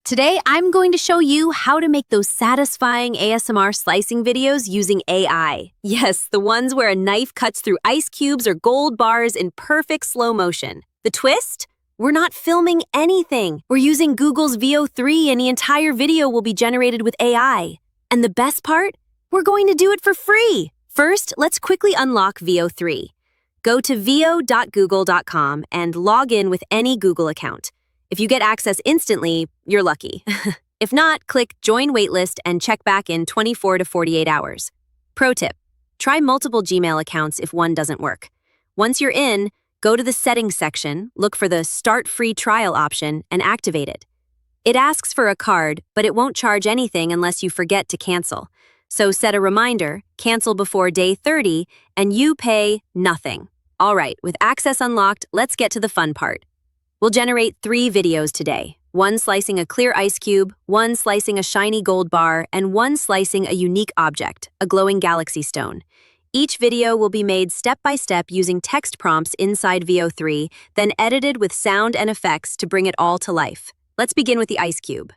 Today, I'm going to show you how to make those satisfying ASMR slicing videos using AI. Yes, the ones where a knife cuts through ice cubes or gold bars in perfect slow motion. The twist? We're not filming anything. We're using Google's VO3 and the entire video will be generated with AI. And the best part? We're going to do it for free. First, let's quickly unlock VO3. Go to vo.google.com and log in with any Google account. If you get access instantly, you're lucky. If not, click Join Waitlist and check back in 24 to 48 hours. Pro tip: try multiple Gmail accounts if one doesn't work. Once you're in, go to the Settings section, look for the Start Free Trial option, and activate it. It asks for a card, but it won't charge anything unless you forget to cancel. So set a reminder, cancel before day 30, and you pay nothing. All right, with access unlocked, let's get to the fun part. We'll generate 3 videos today. One slicing a clear ice cube, one slicing a shiny gold bar, and one slicing a unique object, a glowing galaxy stone. Each video will be made step by step using text prompts inside VO3, then edited with sound and effects to bring it all to life. Let's begin with the ice cube.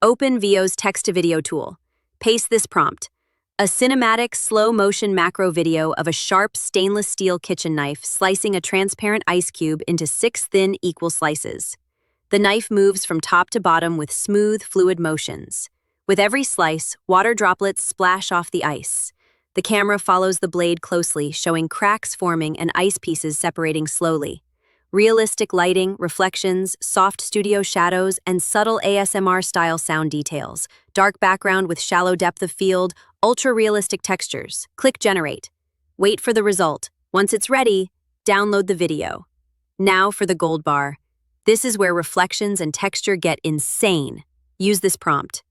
Open VO's text-to-video tool. Paste this prompt: a cinematic, slow-motion macro video of a sharp stainless steel kitchen knife slicing a transparent ice cube into 6 thin, equal slices. The knife moves from top to bottom with smooth, fluid motions. With every slice, water droplets splash off the ice. The camera follows the blade closely, showing cracks forming and ice pieces separating slowly. Realistic lighting, reflections, soft studio shadows, and subtle ASMR-style sound details. Dark background with shallow depth of field, ultra-realistic textures. Click Generate. Wait for the result. Once it's ready, download the video. Now for the gold bar. This is where reflections and texture get insane. Use this prompt: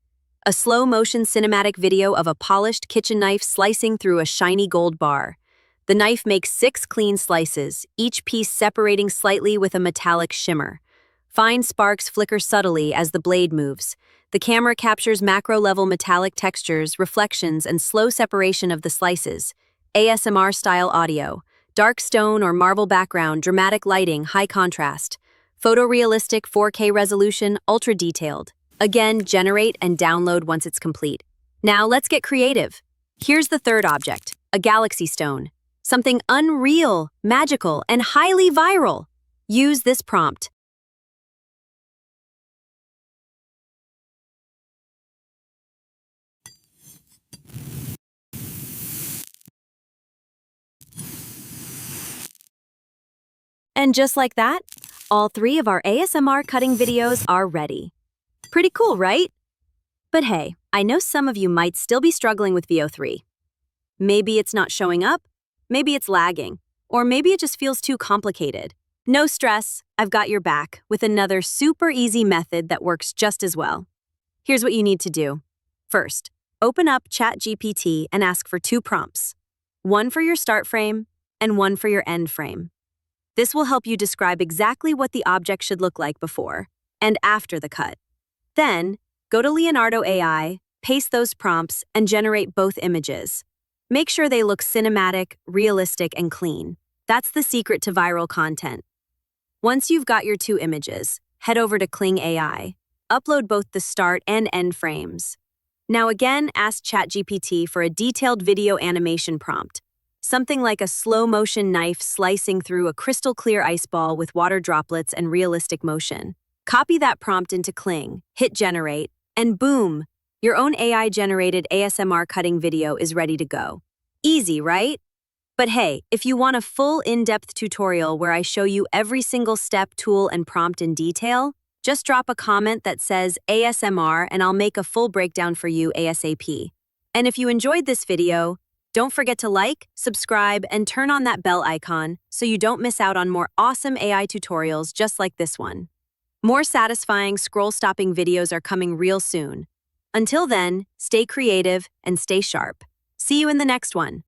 a slow-motion cinematic video of a polished kitchen knife slicing through a shiny gold bar. The knife makes 6 clean slices, each piece separating slightly with a metallic shimmer. Fine sparks flicker subtly as the blade moves. The camera captures macro-level metallic textures, reflections, and slow separation of the slices. ASMR-style audio. Dark stone or marble background, dramatic lighting, high contrast. Photorealistic 4K resolution, ultra-detailed. Again, generate and download once it's complete. Now let's get creative. Here's the third object, a galaxy stone. Something unreal, magical, and highly viral. Use this prompt. And just like that, all 3 of our ASMR cutting videos are ready. Pretty cool, right? But hey, I know some of you might still be struggling with VO3. Maybe it's not showing up, maybe it's lagging, or maybe it just feels too complicated. No stress, I've got your back with another super easy method that works just as well. Here's what you need to do. First, open up ChatGPT and ask for 2 prompts. One for your start frame and one for your end frame. This will help you describe exactly what the object should look like before and after the cut. Then, go to Leonardo AI, paste those prompts, and generate both images. Make sure they look cinematic, realistic, and clean. That's the secret to viral content. Once you've got your 2 images, head over to Kling AI. Upload both the start and end frames. Now again, ask ChatGPT for a detailed video animation prompt. Something like a slow-motion knife slicing through a crystal-clear ice ball with water droplets and realistic motion. Copy that prompt into Kling, hit Generate, and boom! Your own AI-generated ASMR cutting video is ready to go. Easy, right? But hey, if you want a full in-depth tutorial where I show you every single step, tool, and prompt in detail, just drop a comment that says ASMR and I'll make a full breakdown for you ASAP. And if you enjoyed this video, don't forget to like, subscribe, and turn on that bell icon so you don't miss out on more awesome AI tutorials just like this one. More satisfying scroll-stopping videos are coming real soon. Until then, stay creative and stay sharp. See you in the next one.